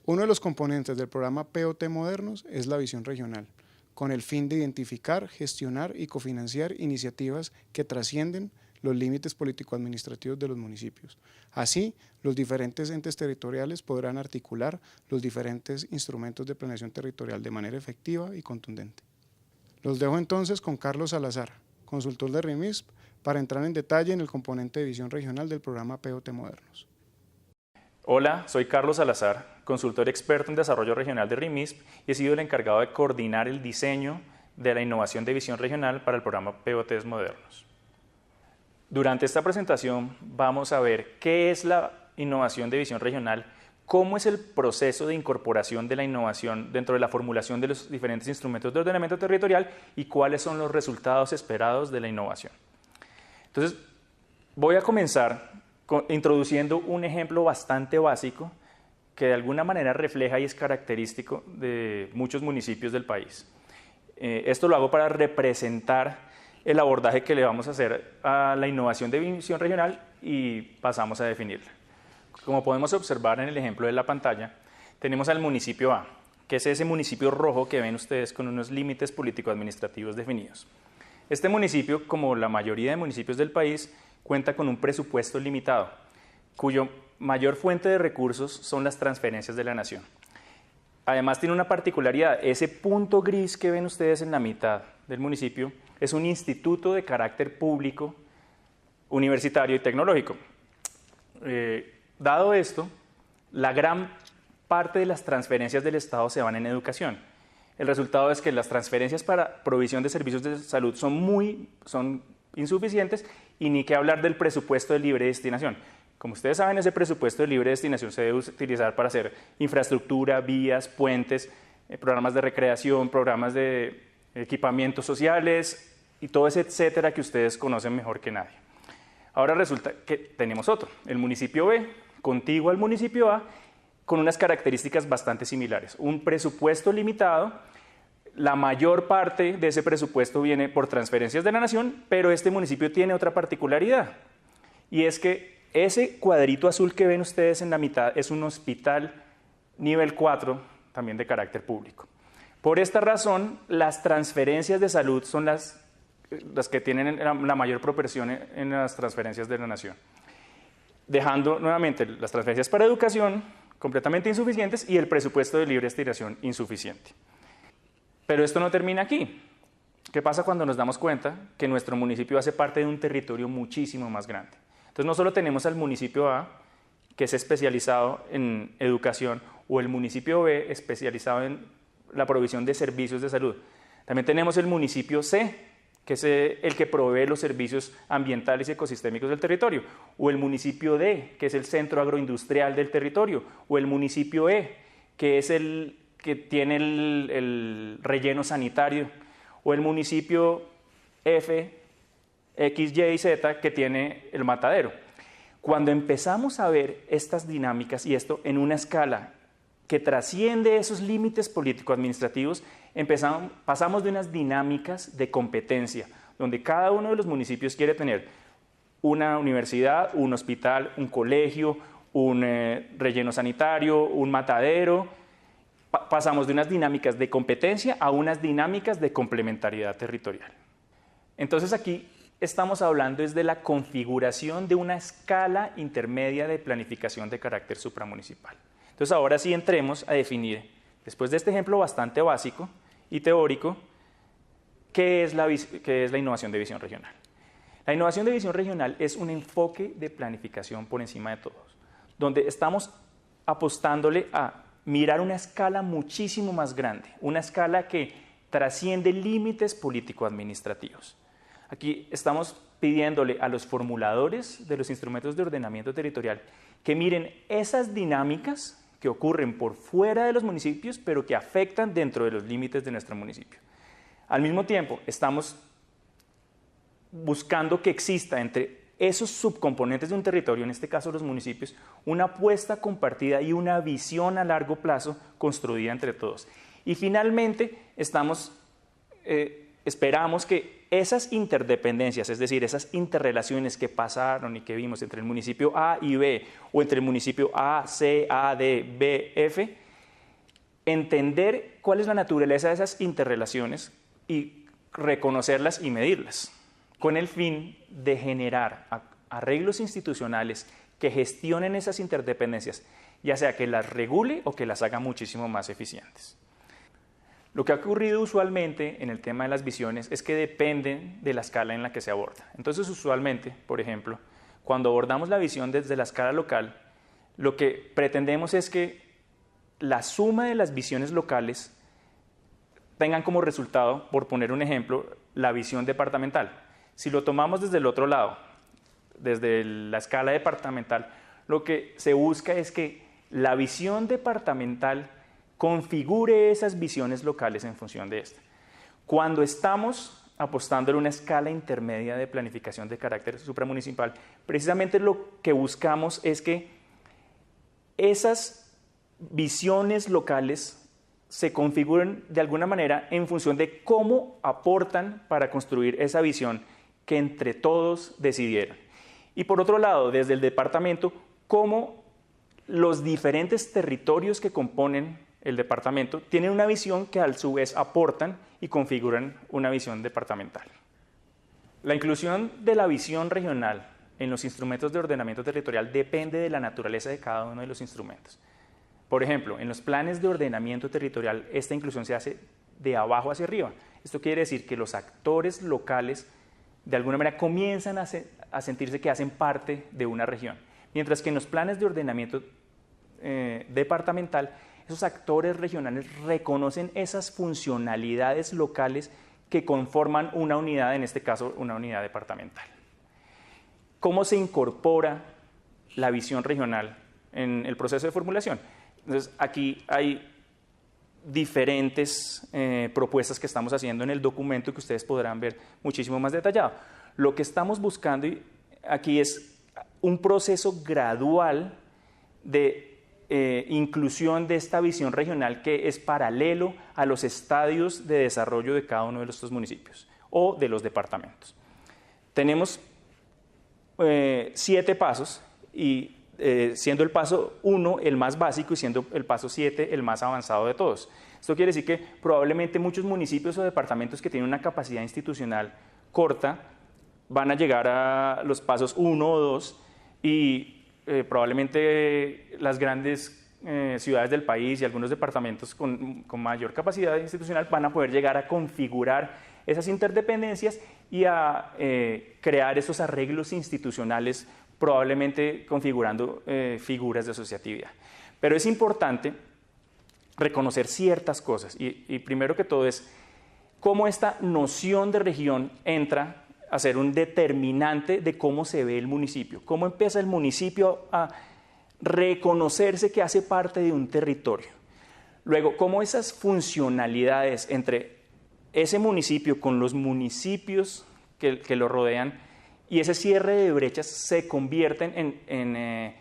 Uno de los componentes del programa POT Modernos es la visión regional, con el fin de identificar, gestionar y cofinanciar iniciativas que trascienden los límites político-administrativos de los municipios. Así, los diferentes entes territoriales podrán articular los diferentes instrumentos de planeación territorial de manera efectiva y contundente. Los dejo entonces con Carlos Salazar, consultor de RIMISP, para entrar en detalle en el componente de visión regional del programa POT Modernos. Hola, soy Carlos Salazar, consultor experto en desarrollo regional de RIMISP y he sido el encargado de coordinar el diseño de la innovación de visión regional para el programa POT Modernos. Durante esta presentación vamos a ver qué es la innovación de visión regional, cómo es el proceso de incorporación de la innovación dentro de la formulación de los diferentes instrumentos de ordenamiento territorial y cuáles son los resultados esperados de la innovación. Entonces, voy a comenzar introduciendo un ejemplo bastante básico que de alguna manera refleja y es característico de muchos municipios del país. Esto lo hago para representar el abordaje que le vamos a hacer a la innovación de visión regional y pasamos a definirla. Como podemos observar en el ejemplo de la pantalla, tenemos al municipio A, que es ese municipio rojo que ven ustedes con unos límites político-administrativos definidos. Este municipio, como la mayoría de municipios del país, cuenta con un presupuesto limitado, cuyo mayor fuente de recursos son las transferencias de la nación. Además tiene una particularidad, ese punto gris que ven ustedes en la mitad del municipio es un instituto de carácter público, universitario y tecnológico. Dado esto, la gran parte de las transferencias del Estado se van en educación. El resultado es que las transferencias para provisión de servicios de salud son insuficientes y ni qué hablar del presupuesto de libre destinación. Como ustedes saben, ese presupuesto de libre destinación se debe utilizar para hacer infraestructura, vías, puentes, programas de recreación, programas de equipamientos sociales y todo ese etcétera que ustedes conocen mejor que nadie. Ahora resulta que tenemos otro, el municipio B, contiguo al municipio A, con unas características bastante similares. Un presupuesto limitado, la mayor parte de ese presupuesto viene por transferencias de la nación, pero este municipio tiene otra particularidad, y es que ese cuadrito azul que ven ustedes en la mitad es un hospital nivel 4, también de carácter público. Por esta razón, las transferencias de salud son las que tienen la mayor proporción en las transferencias de la nación, dejando nuevamente las transferencias para educación completamente insuficientes y el presupuesto de libre destinación insuficiente. Pero esto no termina aquí. ¿Qué pasa cuando nos damos cuenta que nuestro municipio hace parte de un territorio muchísimo más grande? Entonces no solo tenemos al municipio A, que es especializado en educación, o el municipio B, especializado en la provisión de servicios de salud. También tenemos el municipio C, que es el que provee los servicios ambientales y ecosistémicos del territorio, o el municipio D, que es el centro agroindustrial del territorio, o el municipio E, que es el que tiene el relleno sanitario, o el municipio F, X, Y y Z, que tiene el matadero. Cuando empezamos a ver estas dinámicas, y esto en una escala que trasciende esos límites político-administrativos, pasamos de unas dinámicas de competencia, donde cada uno de los municipios quiere tener una universidad, un hospital, un colegio, un relleno sanitario, un matadero. Pasamos de unas dinámicas de competencia a unas dinámicas de complementariedad territorial. Entonces aquí estamos hablando de la configuración de una escala intermedia de planificación de carácter supramunicipal. Entonces ahora sí entremos a definir, después de este ejemplo bastante básico y teórico, qué es la innovación de visión regional. La innovación de visión regional es un enfoque de planificación por encima de todos, donde estamos apostándole a mirar una escala muchísimo más grande, una escala que trasciende límites político-administrativos. Aquí estamos pidiéndole a los formuladores de los instrumentos de ordenamiento territorial que miren esas dinámicas que ocurren por fuera de los municipios, pero que afectan dentro de los límites de nuestro municipio. Al mismo tiempo, estamos buscando que exista entre esos subcomponentes de un territorio, en este caso los municipios, una apuesta compartida y una visión a largo plazo construida entre todos. Y finalmente, esperamos que esas interdependencias, es decir, esas interrelaciones que pasaron y que vimos entre el municipio A y B, o entre el municipio A, C, A, D, B, F, entender cuál es la naturaleza de esas interrelaciones y reconocerlas y medirlas, con el fin de generar arreglos institucionales que gestionen esas interdependencias, ya sea que las regule o que las haga muchísimo más eficientes. Lo que ha ocurrido usualmente en el tema de las visiones es que dependen de la escala en la que se aborda. Entonces, usualmente, por ejemplo, cuando abordamos la visión desde la escala local, lo que pretendemos es que la suma de las visiones locales tengan como resultado, por poner un ejemplo, la visión departamental. Si lo tomamos desde el otro lado, desde la escala departamental, lo que se busca es que la visión departamental configure esas visiones locales en función de esta. Cuando estamos apostando en una escala intermedia de planificación de carácter supramunicipal, precisamente lo que buscamos es que esas visiones locales se configuren de alguna manera en función de cómo aportan para construir esa visión que entre todos decidieron. Y por otro lado, desde el departamento, cómo los diferentes territorios que componen el departamento tienen una visión que a su vez aportan y configuran una visión departamental. La inclusión de la visión regional en los instrumentos de ordenamiento territorial depende de la naturaleza de cada uno de los instrumentos. Por ejemplo, en los planes de ordenamiento territorial, esta inclusión se hace de abajo hacia arriba. Esto quiere decir que los actores locales de alguna manera comienzan a sentirse que hacen parte de una región. Mientras que en los planes de ordenamiento departamental, esos actores regionales reconocen esas funcionalidades locales que conforman una unidad, en este caso una unidad departamental. ¿Cómo se incorpora la visión regional en el proceso de formulación? Entonces, aquí hay diferentes propuestas que estamos haciendo en el documento que ustedes podrán ver muchísimo más detallado. Lo que estamos buscando aquí es un proceso gradual de inclusión de esta visión regional que es paralelo a los estadios de desarrollo de cada uno de estos municipios o de los departamentos. Tenemos 7 pasos y siendo el paso 1 el más básico y siendo el paso 7 el más avanzado de todos. Esto quiere decir que probablemente muchos municipios o departamentos que tienen una capacidad institucional corta van a llegar a los pasos 1 o 2 y probablemente las grandes ciudades del país y algunos departamentos con mayor capacidad institucional van a poder llegar a configurar esas interdependencias y a crear esos arreglos institucionales, probablemente configurando figuras de asociatividad. Pero es importante reconocer ciertas cosas y primero que todo es cómo esta noción de región entra a ser un determinante de cómo se ve el municipio, cómo empieza el municipio a reconocerse que hace parte de un territorio. Luego, cómo esas funcionalidades entre ese municipio con los municipios que lo rodean y ese cierre de brechas se convierten en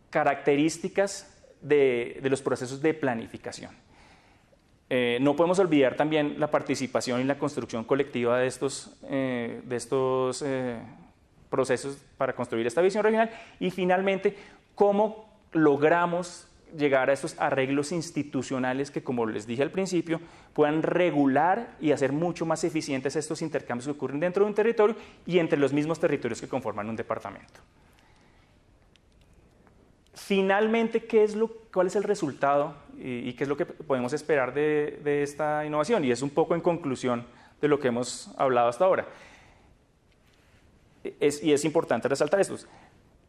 características de los procesos de planificación. No podemos olvidar también la participación y la construcción colectiva de estos procesos para construir esta visión regional y finalmente cómo logramos llegar a estos arreglos institucionales que, como les dije al principio, puedan regular y hacer mucho más eficientes estos intercambios que ocurren dentro de un territorio y entre los mismos territorios que conforman un departamento. Finalmente, ¿cuál es el resultado y qué es lo que podemos esperar de esta innovación? Y es un poco en conclusión de lo que hemos hablado hasta ahora. Y es importante resaltar esto.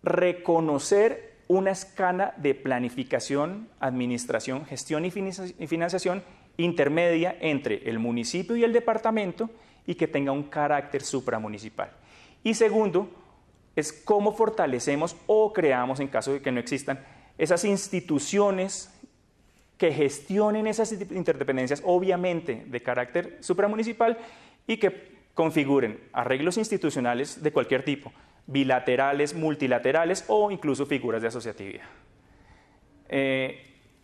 Reconocer una escala de planificación, administración, gestión y financiación intermedia entre el municipio y el departamento y que tenga un carácter supramunicipal. Y segundo, es cómo fortalecemos o creamos, en caso de que no existan, esas instituciones que gestionen esas interdependencias, obviamente de carácter supramunicipal, y que configuren arreglos institucionales de cualquier tipo, bilaterales, multilaterales o incluso figuras de asociatividad.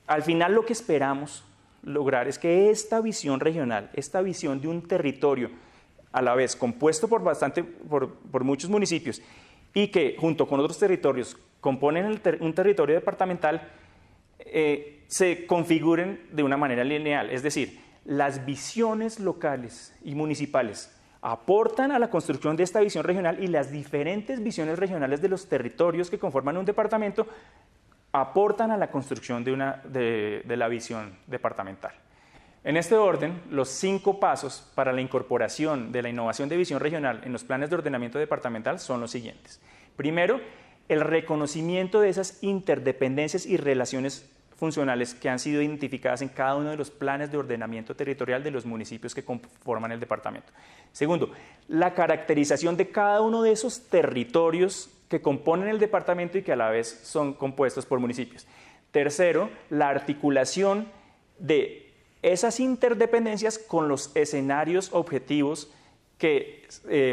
Al final lo que esperamos lograr es que esta visión regional, esta visión de un territorio a la vez compuesto por muchos municipios y que junto con otros territorios componen un territorio departamental, se configuren de una manera lineal, es decir, las visiones locales y municipales aportan a la construcción de esta visión regional y las diferentes visiones regionales de los territorios que conforman un departamento aportan a la construcción de la visión departamental. En este orden, los 5 pasos para la incorporación de la innovación de visión regional en los planes de ordenamiento departamental son los siguientes. Primero, el reconocimiento de esas interdependencias y relaciones funcionales que han sido identificadas en cada uno de los planes de ordenamiento territorial de los municipios que conforman el departamento. Segundo, la caracterización de cada uno de esos territorios que componen el departamento y que a la vez son compuestos por municipios. Tercero, la articulación de esas interdependencias con los escenarios objetivos que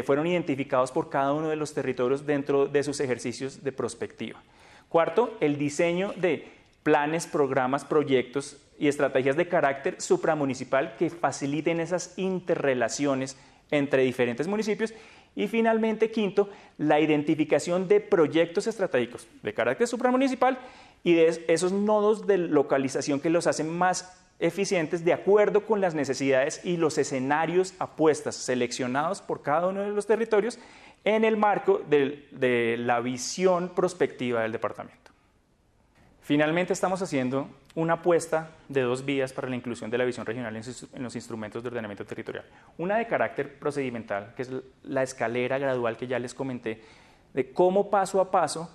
fueron identificados por cada uno de los territorios dentro de sus ejercicios de prospectiva. Cuarto, el diseño de planes, programas, proyectos y estrategias de carácter supramunicipal que faciliten esas interrelaciones entre diferentes municipios. Y finalmente, quinto, la identificación de proyectos estratégicos de carácter supramunicipal y de esos nodos de localización que los hacen más eficientes de acuerdo con las necesidades y los escenarios apuestas seleccionados por cada uno de los territorios en el marco de la visión prospectiva del departamento. Finalmente, estamos haciendo una apuesta de 2 vías para la inclusión de la visión regional en los instrumentos de ordenamiento territorial. Una de carácter procedimental, que es la escalera gradual que ya les comenté, de cómo paso a paso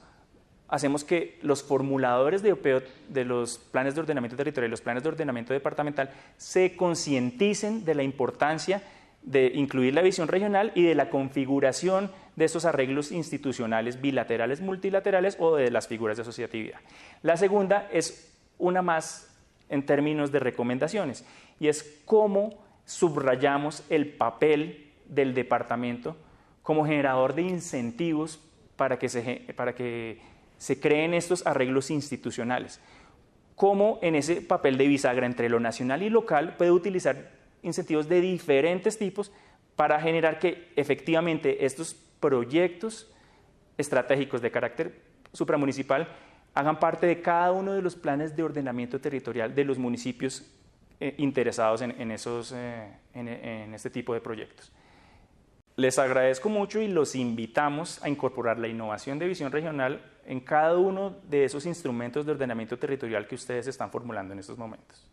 hacemos que los formuladores de los planes de ordenamiento territorial y los planes de ordenamiento departamental se concienticen de la importancia de incluir la visión regional y de la configuración de esos arreglos institucionales bilaterales, multilaterales o de las figuras de asociatividad. La segunda es una más en términos de recomendaciones y es cómo subrayamos el papel del departamento como generador de incentivos para que se creen estos arreglos institucionales. Cómo en ese papel de bisagra entre lo nacional y local puede utilizar incentivos de diferentes tipos para generar que efectivamente estos proyectos estratégicos de carácter supramunicipal hagan parte de cada uno de los planes de ordenamiento territorial de los municipios interesados en este tipo de proyectos. Les agradezco mucho y los invitamos a incorporar la innovación de visión regional en cada uno de esos instrumentos de ordenamiento territorial que ustedes están formulando en estos momentos.